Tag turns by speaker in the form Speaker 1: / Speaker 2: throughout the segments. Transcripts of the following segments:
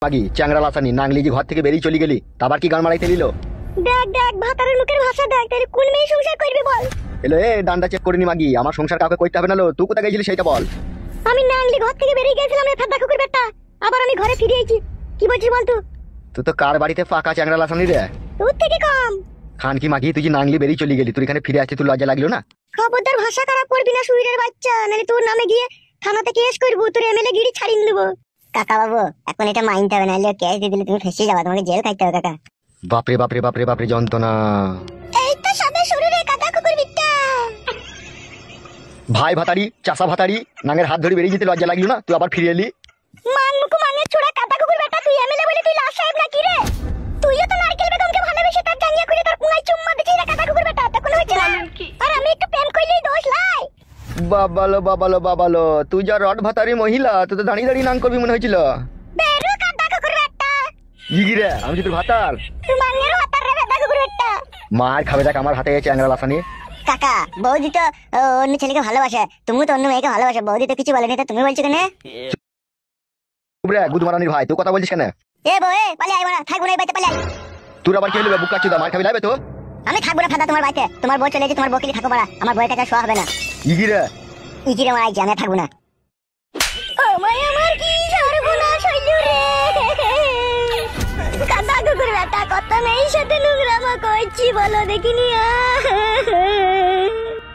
Speaker 1: মাগি চ্যাংড়া লাসানি নাংলি যে ঘর থেকে বেরিয়ে চলে গেলি তারপর কি গান মারাইতে দিল?
Speaker 2: দেখ দেখ ভাতারের মুখের ভাষা দেখ, তাই কোন মেয়ে সংসার করবে বল?
Speaker 1: এলো এ ডান্ডা চেক করিনি মাগি, আমার সংসার কাউকে করতে হবে না। তুই কোথায় গেছিলি সেটা বল।
Speaker 2: আমি নাংলি ঘর থেকে বেরিয়ে গেছিলাম রে ফাদা কুকুর বেটা, আবার আমি ঘরে ফিরে এসেছি। কি বলছিস বল?
Speaker 1: তুই তো কার বাড়িতে ফাঁকা চ্যাংড়া লাসানি রে?
Speaker 2: তোর থেকে কম।
Speaker 1: খান কি মাগি তুই যে নাংলি বেরিয়ে চলে গেলি, তুই এখানে ফিরে আসছিস, তুই লজ্জা লাগলো না?
Speaker 2: খবরদার ভাষা খারাপ করবি না সুইরের বাচ্চা, নালে তোর নামে গিয়ে থানাতে কেস করব, তোর এমএলএ গিরি ছাড়িয়ে দেবো। কাকা বাবু এখন এটা মাইনতে হবে, নাহলে কেস দিয়ে দিলে তুমি ফেঁসে যাবে, তোমাকে জেল খাইতে হবে কাকা।
Speaker 1: বাপরে বাপরে বাপরে বাপরে যন্ত্রণা।
Speaker 2: এই তো সাদা শরীরে কাদা কুকুর বিট্টা।
Speaker 1: ভাই ভাতারি চাষা ভাতারি নাঙের হাত ধরে বেরিয়ে যেতে লজ্জা লাগলো না? তুই আবার ফিরে এলি।
Speaker 2: মান মুকু মানের ছোড়া কাদা কুকুর বেটা, তুই এমএলএ বলে তুই লাশ সাহেব নাকি রে? তুইও তো নারকেল বেগমকে ভালোবেসে তার জাঙ্গিয়া খুলে তার পুঙ্গায় চুম্মা দিছিস রে কাদা কুকুর বেটা, তখন হচ্ছে না? আর আমি একটু প্রেম কইলেই দোষ লাই।
Speaker 1: বাবালো বাবালো বাবালো, তুই যা রড ভাতারি মহিলা, তুই তো দাঁড়িয়ে দাঁড়িয়ে নাং করবি মনে হয়েছিল।
Speaker 2: বেরো কাদা কুকুর বেটা।
Speaker 1: ইগিরে আমি যে তোর ভাতার।
Speaker 2: তুই মানের হাতার রে কাদা কুকুর বেটা।
Speaker 1: মার খাবে দেখ আমার হাতে চ্যাংড়া লাসানি।
Speaker 2: কাকা বৌদি তো অন্য ছেলেকে ভালোবাসে, তুমি তো অন্য মেয়েকে ভালোবাসে, বৌদি তো কিছু বলেনি, তো তুমি বলছো কেন?
Speaker 1: গুদমারানির ভাই তুই কথা বলছিস কেন?
Speaker 2: এ বউ এ পালে আই বড়া, থাকবো না এই বাড়িতে, পালে আই।
Speaker 1: তোর আবার কি হলো বুকা চুদা, মার খাবি লাইবে তো?
Speaker 2: আমি থাকবো না ফাদা তোমার বাড়িতে, তোমার বউ চলে গেছে, তোমার বউকে থাকো বড়া, আমার বউয়ের কাছে শোয়া হবে না।
Speaker 1: ইগিরে
Speaker 2: ইজিরে মারাই জানে থাকবো না। ও মাই আমার কি সর্বনাশ হইল রে কাদা কুকুর বেটা, কত মেয়ের সাথে নোংরামা করছি বলো দেখিনি।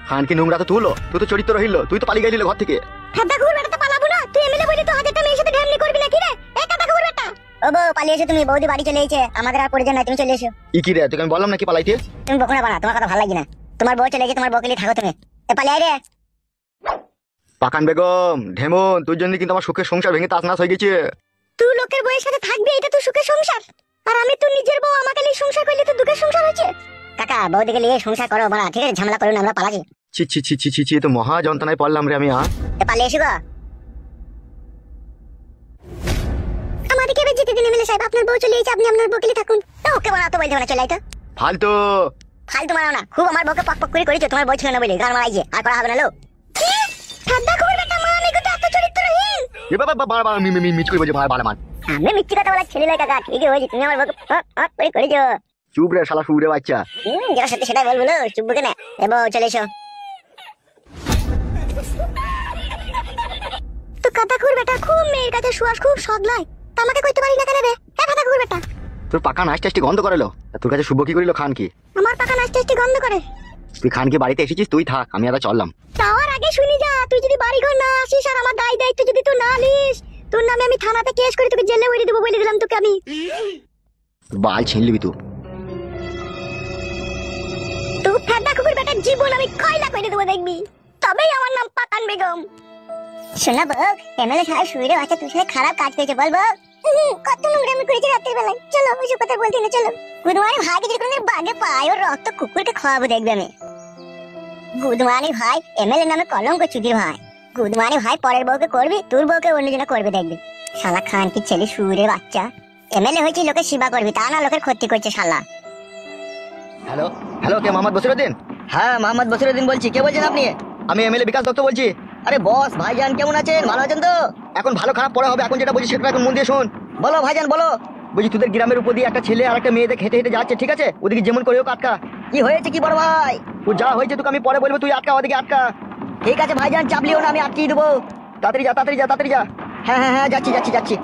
Speaker 1: খান কি নোংরা তো তুলো, তুই তো চরিত্র রহিল, তুই তো পালিয়ে গেলি ঘর থেকে।
Speaker 2: কাদা কুকুর বেটা তো পালাবো না, তুই এমএলএ বলি তো হাজারটা মেয়ের সাথে ঢ্যামনি করবি নাকি রে? এ কাদা কুকুর বেটা ও বউ পালিয়ে এসো, তুমি বৌদি বাড়ি চলে এসেছে, আমাদের আর প্রয়োজন নাই, তুমি চলে এসো।
Speaker 1: ইকিরে তোকে আমি বললাম নাকি পালাইতে?
Speaker 2: তুমি বকো না বানা, তোমার কথা ভালো লাগে না, তোমার বউ চলে গেছে, তোমার বউকে নিয়ে থাকো তুমি, এ পালিয়ে আয় রে।
Speaker 1: পাকান বেগম ঢেমন, তোর জন্য কিন্তু আমার সুখের সংসার ভেঙে তাস নাস হয়ে গেছে।
Speaker 2: তুই লোকের বউয়ের সাথে থাকবি, এটা তো সুখের সংসার, আর আমি তোর নিজের বউ, আমাকে নিয়ে সংসার করলে তো দুঃখের সংসার হয়েছে। কাকা বউদিকে নিয়ে সংসার করো বানা, ঠিক আছে? ঝামেলা করো না, আমরা পালাছি।
Speaker 1: ছি ছি ছি ছি ছি ছি, তো মহা যন্ত্রণায় পড়লাম রে আমি।
Speaker 2: এ পালিয়ে এসো গো। আমাদেরকে এবার যেতে দিন এমএলএ সাহেব, আপনার বউ চলে গেছে, আপনি আপনার বউকে নিয়ে থাকুন। ওকে বানা তো বলতে না, চলে আই তো।
Speaker 1: ফালতু
Speaker 2: ফালতু মারাও না, খুব আমার বউকে পক পক করে করেছো, তোমার বউ ছিল না বলে গান মারাইছে, আর করা হবে না লো। কি ঠাড্ডা কুকুর বেটা, মারানি কত এত চরিত্রহীন।
Speaker 1: এ বাবা বাবা মিচ করে বলছে ভালো মান।
Speaker 2: আমি মিথ্যে কথা বলা ছেলে লয় কাকা, ঠিকই হয়েছে, তুমি আমার বউকে পক পক করে করেছো।
Speaker 1: চুপ রে শালা শুয়ে বাচ্চা।
Speaker 2: যেটা সত্যি সেটাই বলবো লো, চুপ কেন? এ বউ চলে এসো। তো কাদা কুকুর বেটা খুব মেয়ের কাছে শুয়াস, খুব শখ লয়, তা আমাকে কইতে পারি না কেন রে? এ কাদা কুকুর বেটা
Speaker 1: তোর পাকা নাচ টেস্টি গন্ধ করেলো, তোর কাছে শুভ কি করিল? খান কি
Speaker 2: আমার পাকা নাচ টেস্টি গন্ধ করে?
Speaker 1: তুই খান কি বাড়িতে এসেছিস, তুই থাক, আমি আবার চললাম।
Speaker 2: যাওয়ার আগে শুনি যা, তুই যদি বাড়ি ঘর না আসিস আর আমার দায় দায়িত্ব যদি তুই না নিস, তোর নামে আমি থানাতে কেস করে তোকে জেলে ভরে দেবো বলে দিলাম তোকে আমি।
Speaker 1: বাল ছিনলিবি তুই।
Speaker 2: তুই ফেদা কুকুর বেটার জীবন আমি কয়লা করে দেবো দেখবি, তবেই আমার নাম পাকান বেগম। শোনা বউ, এমএলএ সাহেব শুয়ে আছে, তুই সাথে খারাপ কাজ করেছে বলবো, কত নোংরামি করেছে রাতের বেলায়, চলো ওইসব কথা বলতে না, চলো। গুদমানি ভাইকে যদি কোনদিন বাগে পায়, ওর রক্ত কুকুরকে খাওয়াবো দেখবে আমি। গুদমানি ভাই এমএলএ নামে কলঙ্ক চুদির ভাই, গুদমানি ভাই পরের বউকে করবি, তোর বউকে অন্যজনে করবে দেখবি। শালা খান কি ছেলে সুরের বাচ্চা, এমএলএ হয়েছে লোকের সেবা করবি, তা না লোকের ক্ষতি করছে শালা।
Speaker 1: হ্যালো হ্যালো, কে মোহাম্মদ বসিরউদ্দিন?
Speaker 3: হ্যাঁ মোহাম্মদ বসিরউদ্দিন বলছি, কে বলছেন আপনি?
Speaker 1: আমি এমএলএ বিকাশ দত্ত বলছি।
Speaker 3: আরে বস ভাইজান কেমন আছেন, ভালো আছেন তো?
Speaker 1: এখন ভালো খারাপ পড়া হবে, এখন যেটা বলছি সেটা এখন মন দিয়ে শোন।
Speaker 3: বলো ভাইজান বলো।
Speaker 1: বলছি তোদের গ্রামের উপর দিয়ে একটা ছেলে আর একটা মেয়েদের হেঁটে হেঁটে যাচ্ছে, ঠিক আছে? ওদিকে যেমন করে হোক আটকা।
Speaker 3: কি হয়েছে কি বড় ভাই?
Speaker 1: ও যা হয়েছে তোকে আমি পরে বলবো, তুই আটকা, ওদিকে আটকা।
Speaker 3: ঠিক আছে ভাইজান, চাপলিও না, আমি আটকিয়ে দেবো।
Speaker 1: তাড়াতাড়ি যা তাড়াতাড়ি যা তাড়াতাড়ি যা।
Speaker 3: হ্যাঁ হ্যাঁ হ্যাঁ, যাচ্ছি যাচ্ছি যাচ্ছি।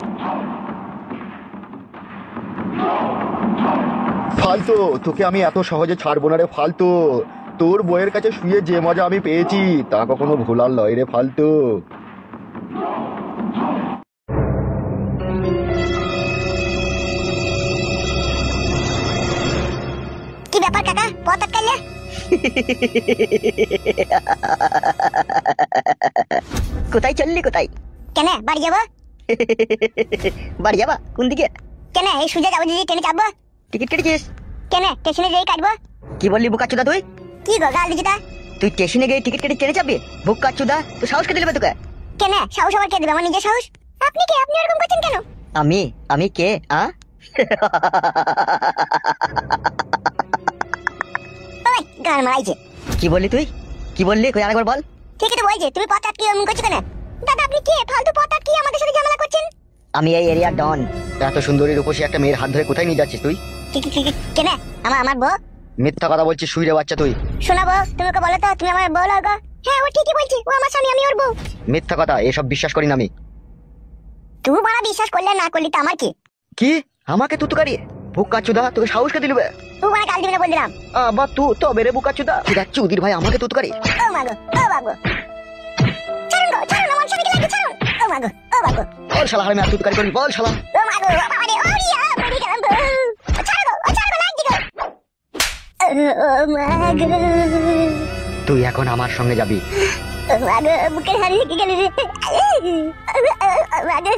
Speaker 1: ফালতু, তোকে আমি এত সহজে ছাড়বো না রে ফালতু। তোর বইয়ের কাছে শুয়ে যে মজা আমি পেয়েছি তা কখনো ভোলার লয় রে ফালতু।
Speaker 2: কি ব্যাপার কাকা, পথ আটকাইলে?
Speaker 3: কোথায় চললি কোথায়?
Speaker 2: কেন বাড়ি যাবো?
Speaker 3: বাড়ি যাবা? কোন দিকে?
Speaker 2: কেন এই সুজা যাবো, দিদি ট্রেনে চাপবো।
Speaker 3: টিকিট কেটেছিস?
Speaker 2: কেন স্টেশনে যেই কাটবো।
Speaker 3: কি বললি বোকাচুদা তুই?
Speaker 2: কি গো গাল দিছিস তা?
Speaker 3: তুই স্টেশনে গিয়ে টিকিট কেটে ট্রেনে চাপবি? বোকাচুদা, তুই সাহস কে দিলে তোকে?
Speaker 2: কেন সাহস আবার কে দেবে, আমার নিজের সাহস। আপনি কে, আপনি এরকম করছেন কেন?
Speaker 3: আমি আমি কে আ?
Speaker 2: ওই গান মারাইছে।
Speaker 3: কি বললি তুই, কি বললি কই আরেকবার বল।
Speaker 2: ঠিক আছে বলছে, তুমি পথ আটকিয়ে এমন করছো কেন? দাদা আপনি কে, ফালতু পথ আটকিয়ে আমাদের সাথে ঝামেলা করছেন?
Speaker 3: আমি এই এরিয়া ডন।
Speaker 1: এত সুন্দরী রূপসী একটা মেয়ের হাত ধরে কোথায় নিয়ে যাচ্ছিস তুই?
Speaker 2: কেনে আমার বউ?
Speaker 1: মিথ্যা কথা বলছিস শুইরে বাচ্চা তুই।
Speaker 2: শোনাবো, তুমি ওকে বলো তো তুমি আমার বউ লাগো। হ্যাঁ ও ঠিকই বলছি, ও আমার স্বামী, আমি ওর বউ।
Speaker 1: মিথ্যা কথা, এসব বিশ্বাস করি না আমি।
Speaker 2: তুই বাড়া বিশ্বাস করলে না করলি তো আমার কি?
Speaker 1: কি আমাকে তুতুকারি? বুকাচুদা তোকে সাহস কে দিল বে?
Speaker 2: তুই বাড়া কাল দিবি না বলে দিলাম।
Speaker 1: আবা তুই তো বেরে বুকাচুদা। ঠিক আছে উদির ভাই আমাকে তুতুকারি।
Speaker 2: ও মাগো, ও বাবু, ছাড়ুন গো, ছাড়ুন আমার স্বামীকে লাগে, ছাড়ুন। ও মাগো, ও বাবু,
Speaker 1: বল শালা আমি আর তুতুকারি করি, বল শালা।
Speaker 2: ও মাগো, ও বাবা রে, ও রিয়া পড়ে গেলাম তো। ছাড়ো গো, ও ছাড়ো লাগি গো। ও মাগো,
Speaker 1: তুই এখন আমার সঙ্গে যাবি।
Speaker 2: ও মাগো, বুকের হাড় লেগে গেল রে। ও মাগো,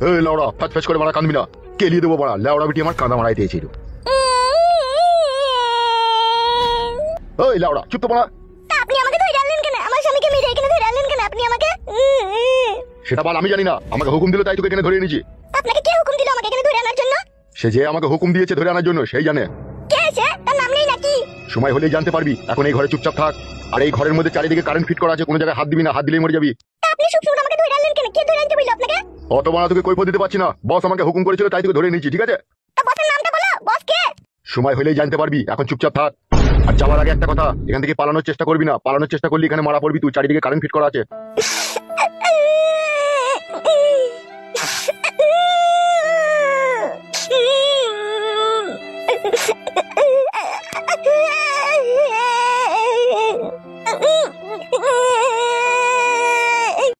Speaker 4: এই লাউড়া ফ্যাচ ফ্যাচ করে মারা কাঁদবি না, কেলিয়ে দেবো মারা। লাউড়া বিটি আমার কাঁদা মারাই দিয়েছিল। এই লাউড়া চুপ তো মারা।
Speaker 2: আপনি আমাকে ধরে আনলেন কেন? আমার স্বামীকে মেরে এখানে ধরে আনলেন কেন আপনি আমাকে?
Speaker 4: সেটা বল, আমি জানি না। আমাকে হুকুম দিল তাই তোকে এখানে ধরে এনেছি।
Speaker 2: আপনাকে কে হুকুম দিল আমাকে এখানে ধরে আনার জন্য?
Speaker 4: সে যে আমাকে হুকুম দিয়েছে ধরে আনার জন্য সেই জানে।
Speaker 2: কে সে? তার নাম নেই নাকি?
Speaker 4: সময় হলেই জানতে পারবি। এখন এই ঘরে চুপচাপ থাক। আর এই ঘরের মধ্যে চারিদিকে কারেন্ট ফিট করা আছে, কোনো জায়গায় হাত দিবি না, হাত দিলেই মরে যাবি।
Speaker 2: তা আপনি সব সময় আমাকে ধরে আনলেন কেন? কে ধরে আনতে বলল আপনাকে?
Speaker 4: অত মারা তোকে কৈফিয়ত দিতে পারছি না। বস আমাকে হুকুম করেছিল তাই তোকে ধরে নিয়েছি, ঠিক আছে?
Speaker 2: তা বসের নামটা বলো, বস কে?
Speaker 4: সময় হলেই জানতে পারবি। এখন চুপচাপ থাক। আর যাওয়ার আগে একটা কথা, এখান থেকে পালানোর চেষ্টা করবি না। পালানোর চেষ্টা করলে এখানে মারা পড়বি তুই। চারিদিকে কারেন্ট ফিট করা আছে।